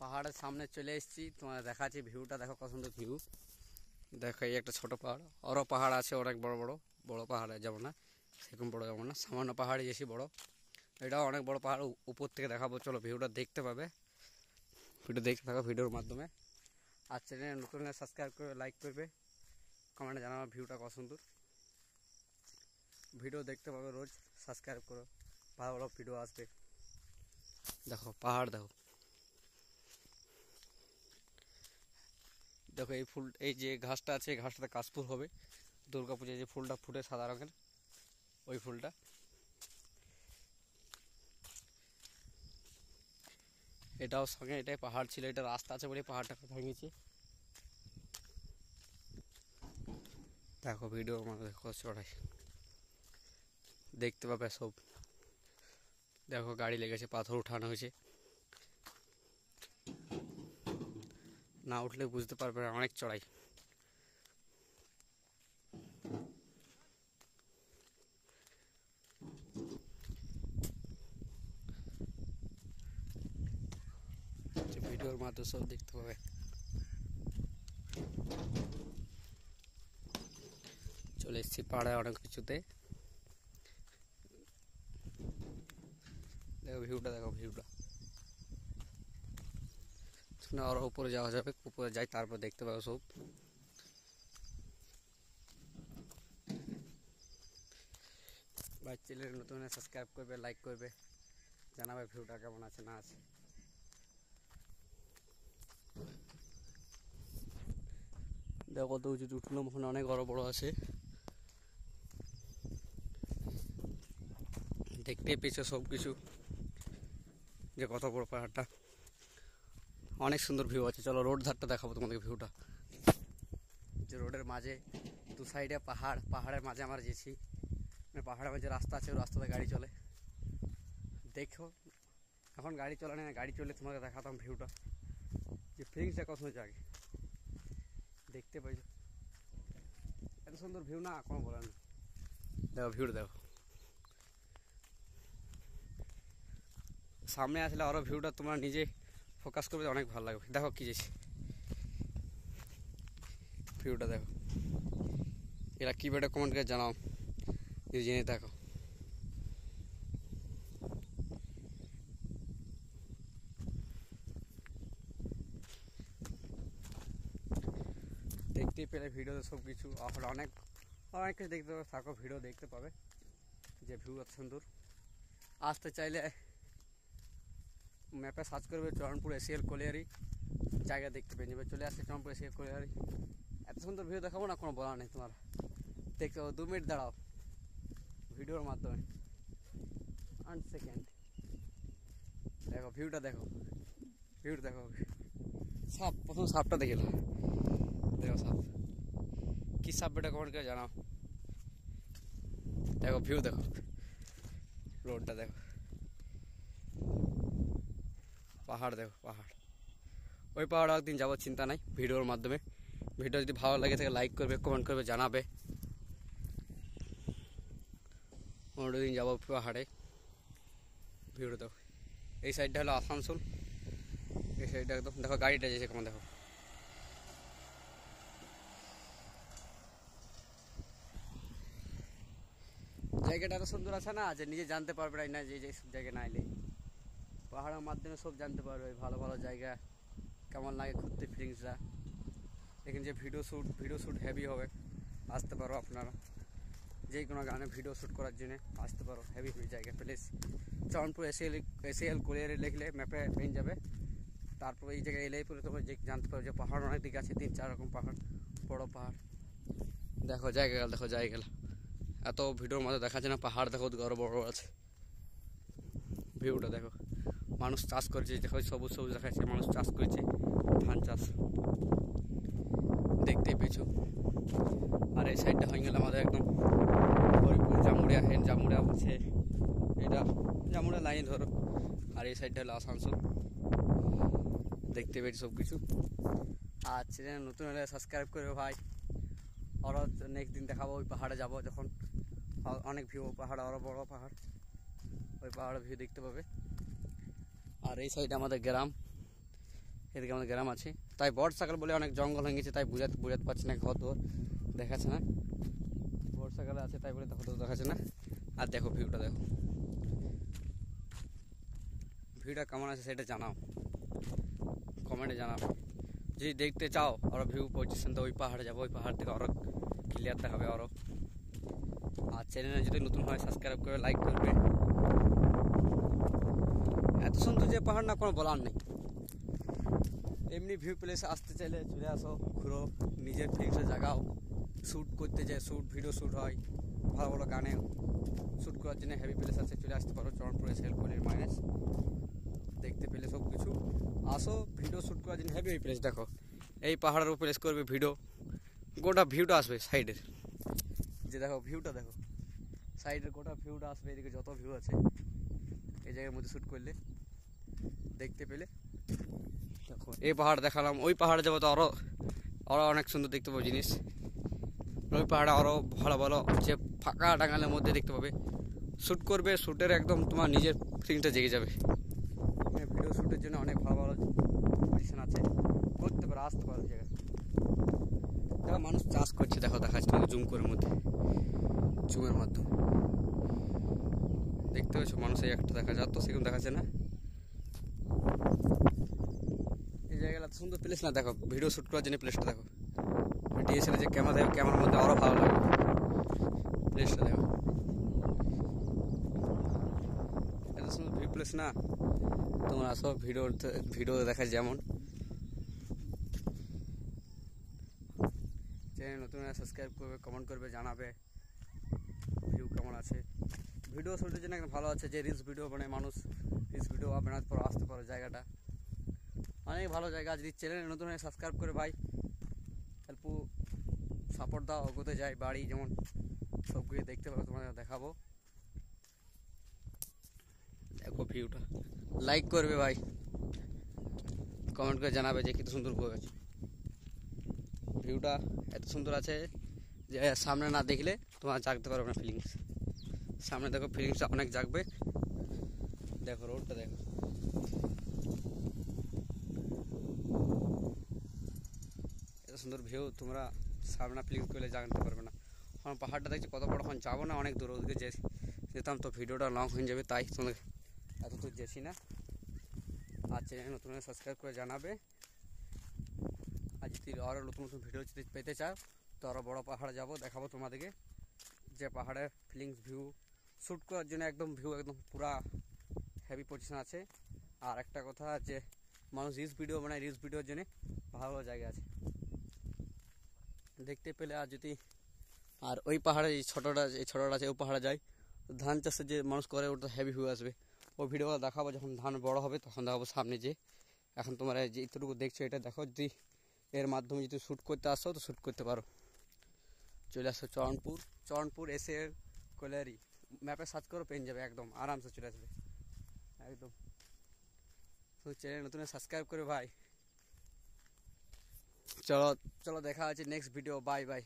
পাহাড়ের সামনে চলে এসেছি, তোমার দেখাচ্ছি ভিউটা। দেখো কত সুন্দর ভিউ। দেখো এই একটা ছোট পাহাড়, আরও পাহাড় আছে অনেক বড় বড়। বড় পাহাড়ে যাবো না, সেরকম বড় যাবো না, সামান্য পাহাড়ে বেশি বড়। এটাও অনেক বড় পাহাড়, উপর থেকে দেখাবো। চলো ভিউটা দেখতে পাবে, ভিডিও দেখতে থাকো ভিডিওর মাধ্যমে। আর চ্যানেল নতুন সাবস্ক্রাইব করবে, লাইক করবে, কমেন্টে জানাবো ভিউটা কত সুন্দর। ভিডিও দেখতে পাবে রোজ, সাবস্ক্রাইব করো, ভালো ভালো ভিডিও আসবে। দেখো পাহাড়, দেখো দেখো এই ফুল, এই যে ঘাসটা আছে, এই ঘাসটাতে কাশফুল হবে। দুর্গা পূজায় যে ফুলটা ফুটে সাদা রঙের, ওই ফুলটা। এটাও সঙ্গে, এটাই পাহাড় ছিল, এটা রাস্তা আছে বলে পাহাড়টাকে ভেঙেছি। দেখো ভিডিও মানে দেখো চড়াই দেখতে পাবে সব। দেখো গাড়ি লেগেছে, পাথর উঠানো হয়েছে, না উঠলে বুঝতে পারবে না, অনেক চড়াই। ভিডিওর মাধ্যমে সব দেখতে পাবে। চলে এসেছি পাহাড়ে অনেক কিছুতে। দেখো ভিউটা, দেখো ভিউটা। আরো উপরে যাওয়া যাবে, উপরে যাই তারপর দেখতে পাবো সব। ভাই চ্যানেল নতুন সাবস্ক্রাইব করবে, লাইক করবে, জানাবে ভিউটা কেমন আছে না আছে। দেখো কত উঁচু উঠলো, ওখানে অনেক বড় বড় আছে। দেখতে পেয়েছো সব কিছু, যে কত বড় পাহাড়টা, অনেক সুন্দর ভিউ আছে। চলো রোড ধারটা দেখাবো তোমাদের ভিউটা। যে রোডের মাঝে দু সাইডে পাহাড়, পাহাড়ের মাঝে আমরা যেছি, পাহাড়ের মাঝে রাস্তা আছে, ওই রাস্তাতে গাড়ি চলে। দেখো এখন গাড়ি চলে না, গাড়ি চললে তোমাকে দেখাতাম ভিউটা, যে ফিলিংসটা কত হয়েছে আগে। দেখতে পাইছো এত সুন্দর ভিউ, না কোনো বলার নেই। দেখো ভিউটা, দেখো সামনে আসলে আরও ভিউটা তোমরা নিজে ফোকাস করবে, অনেক ভালো লাগবে। দেখো কি যেছি ভিউটা, দেখো এরা কী বেটা কমেন্ট করে জানাও, যদি জেনে দেখো। দেখতে পেলে ভিডিওতে সব কিছু, আর অনেক অনেক কিছু দেখতে পাবে। থাকো ভিডিও দেখতে পাবে, যে ভিউ এত সুন্দর। আসতে চাইলে ম্যাপে সার্চ করবে চরণপুর এসিএল কলিয়ারি, জায়গা দেখতে পেয়ে যাবে। চলে আসছে চরণপুর এসিএল কলিয়ারি। এত সুন্দর ভিউ দেখাবো না, কোনো বলা নেই তোমার। দেখতে পাবো, 2 মিনিট দাঁড়াও ভিডিওর মাধ্যমে, 1 সেকেন্ড। দেখো ভিউটা, দেখো ভিউটা, দেখো সাপ, প্রথম সাপটা দেখে নাও। দেখো সাপ, কি সাপ বেটা কমেন্ট করে জানাও। দেখো ভিউ, দেখো রোডটা, দেখো পাহাড়, দেখো পাহাড়। ওই পাহাড় একদিন যাবো, চিন্তা নাই, ভিডিওর মাধ্যমে। ভিডিও যদি ভালো লাগে থাকে লাইক করবে, কমেন্ট করবে, জানাবে। অন্য দিন যাবো পাহাড়ে। ভিডিও দেখো, এই সাইডটা হলো আসানসোল, এই সাইডটা একদম। দেখো গাড়িটা যেছে কেমন, দেখো জায়গাটা এত সুন্দর আছে না, যে নিজে জানতে পারবে না, যে যে সব জায়গায় না এলে পাহাড়ের মাধ্যমে সব জানতে পারবে। ভালো ভালো জায়গা কেমন লাগে ঘুরতে, ফিলিংসটা। এখানে যে ভিডিও শ্যুট হেভি হবে, আসতে পারো আপনারা। যে কোনো গানে ভিডিও শ্যুট করার জন্য আসতে পারো, হেভি হেভি জায়গা প্লেস। চরণপুর এসিএল কলিয়ারি লিখলে ম্যাপে পেয়ে যাবে। তারপর এই জায়গায় এলেই পরে তোমরা যে জানতে পারো যে পাহাড় অনেক দিকে আছে, 3-4 রকম পাহাড়, বড় পাহাড়। দেখো জায়গা, দেখো জায়গা এত ভিডিওর মধ্যে দেখা যায় না। পাহাড় দেখো বড় বড় আছে, ভিউটা দেখো। মানুষ চাষ করেছে, দেখো সবুজ সবুজ দেখাচ্ছে, মানুষ চাষ করেছে, ধান চাষ দেখতে পেয়েছো। আর এই সাইডটা হয়ে গেল আমাদের একদম হরিপুর, জামুড়িয়া। জামুড়িয়া বলছে এটা, জামুড়িয়া লাইন ধরো। আর এই সাইডটা হলো আসানসোল, দেখতে পেয়েছি সব কিছু। আর চ্যানেল নতুন হলে সাবস্ক্রাইব করবে ভাই। আরও নেক্সট দিন দেখাবো, ওই পাহাড়ে যাবো যখন, অনেক ভিউ পাহাড়, আরও বড় পাহাড়, ওই পাহাড়ের ভিউ দেখতে পাবে। আর এই সাইডে আমাদের গ্রাম, এদিকে আমাদের গ্রাম আছে, তাই বর্ষাকাল বলে অনেক জঙ্গল হয়ে গেছে, তাই বুঝাতে পারছি না, ঘর দোর দেখাচ্ছে না। বর্ষাকালে আছে তাই বলে ঘর দোর দেখাচ্ছে না। আর দেখো ভিউটা দেখো, ভিউটা কেমন আছে সেটা জানাও, কমেন্টে জানাও। যদি দেখতে চাও আরও ভিউ পজিশন, তো ওই পাহাড়ে যাবো, ওই পাহাড় থেকে আরও ক্লিয়ার দেখাবে আরও। আর চ্যানেলে যদি নতুন হয় সাবস্ক্রাইব করে লাইক করবে। এত সুন্দর যে পাহাড় না কোনো বলার নেই। এমনি ভিউ প্লেসে আসতে চাইলে চলে আসো, ঘুরো, নিজের ফিলিংসে জাগাও। শ্যুট করতে যায়, ভিডিও শ্যুট হয়, ভালো ভালো গানে শ্যুট করার জন্য হেভি প্লেস আছে, চলে আসতে পারো। চরণপুরে সেলকলির মাইনাস দেখতে পেলে সব কিছু আসো, ভিডিও শ্যুট করার জন্য হেভি প্লেস। দেখো এই পাহাড়ের উপর প্লেস করবে ভিডিও, গোটা ভিউটা আসবে সাইডের, যে দেখো ভিউটা দেখো, সাইডের গোটা ভিউটা আসবে। এদিকে যত ভিউ আছে এই জায়গার মধ্যে শ্যুট করলে দেখতে পেলে। দেখো এই পাহাড় দেখালাম, ওই পাহাড়ে যাবো তো আরও আরও অনেক সুন্দর দেখতে পাবো জিনিস। ওই পাহাড়ে আরও ভালো ভালো যে ফাঁকা টাঙ্গালের মধ্যে দেখতে পাবে। শ্যুট করবে, শ্যুটের একদম তোমার নিজের ফিলিংটা জেগে যাবে। ভিডিও শ্যুটের জন্য অনেক ভালো ভালো পজিশন আছে, করতে পারো, আসতে পারো জায়গায়। দেখো মানুষ চাষ করছে, দেখো দেখাচ্ছে জুম করে মধ্যে, জুমের মাধ্যমে দেখতে পাচ্ছ মানুষ এই একটা দেখা যায়, তো সেরকম দেখাচ্ছে না। এই জায়গাটা এত সুন্দর প্লেস না, দেখো ভিডিও শ্যুট করার জন্য প্লেসটা দেখো। ডিএসএলআর যে ক্যামেরা দেখো, ক্যামেরার মধ্যে আরও ভালো লাগবে প্লেসটা দেখো। এত সুন্দর ভিউ প্লেস না, তোমরা আসো ভিডিও দেখা যেমন। চ্যানেল নতুন সাবস্ক্রাইব করবে, কমেন্ট করবে, জানাবে ভিউ কেমন আছে। ভিডিও শ্যুটের জন্য একদম ভালো আছে, যে রিলস ভিডিও বানায় মানুষ, রিলস ভিডিও বানাতে পারো, আসতে পারো। জায়গাটা অনেক ভালো জায়গা। যদি চ্যানেল নতুন সাবস্ক্রাইব করে ভাই হেল্প সাপোর্ট দাও, অগোতে যাই বাড়ি যেমন সবগুলো দেখতে পাবো, তোমাদের দেখাবো। দেখো ভিউটা, লাইক করবে ভাই, কমেন্ট করে জানাবে যে কত সুন্দর ভিউ আছে। ভিউটা এত সুন্দর আছে যে সামনে না দেখলে তোমার জাগতে পারবে না ফিলিংস। সামনে দেখো ফিলিংসটা অনেক জাগবে। দেখো রোডটা দেখো, এত সুন্দর ভিউ, তোমরা সামনে ফিলিংস করলে জানতে পারবে না। এখন পাহাড়টা দেখছি কত বড়, এখন যাবো না, অনেক দূর, ওদিকে যেতাম তো ভিডিওটা লং হয়ে যাবে, তাই তোমাদের এত দূর যেছি না। আর চ্যানেল নতুন সাবস্ক্রাইব করে জানাবে। আর যদি আরও নতুন নতুন ভিডিও যদি পেতে চাও তো আরও বড়ো পাহাড়ে যাবো, দেখাবো তোমাদেরকে যে পাহাড়ের ফিলিংস ভিউ শ্যুট করার জন্য একদম ভিউ একদম পুরা হেভি পজিশন আছে। আর একটা কথা যে মানুষ রিলস ভিডিও বানায়, রিলস ভিডিওর জন্য ভালো ভালো জায়গা আছে দেখতে পেলে। আর যদি আর ওই পাহাড়ে এই ছোটোটা আছে, ওই পাহাড়ে যায় ধান চাষে যে মানুষ করে, ওটা হেভি ভিউ আসবে। ওই ভিডিওটা দেখাবো যখন ধান বড় হবে, তখন দেখাবো সামনে যে। এখন তোমরা যে এতটুকু দেখছো এটা দেখো, যদি এর মাধ্যমে যদি শ্যুট করতে আসো তো শ্যুট করতে পারো। চলে আসো চরণপুর এসে কোলারি ম্যাপে সার্চ করো, পেয়ে যাবে, একদম আরামসে চলে আসবে একদম। তো চ্যানেল নতুন সাবস্ক্রাইব করে ভাই। চলো দেখা আছে নেক্সট ভিডিও, বাই বাই।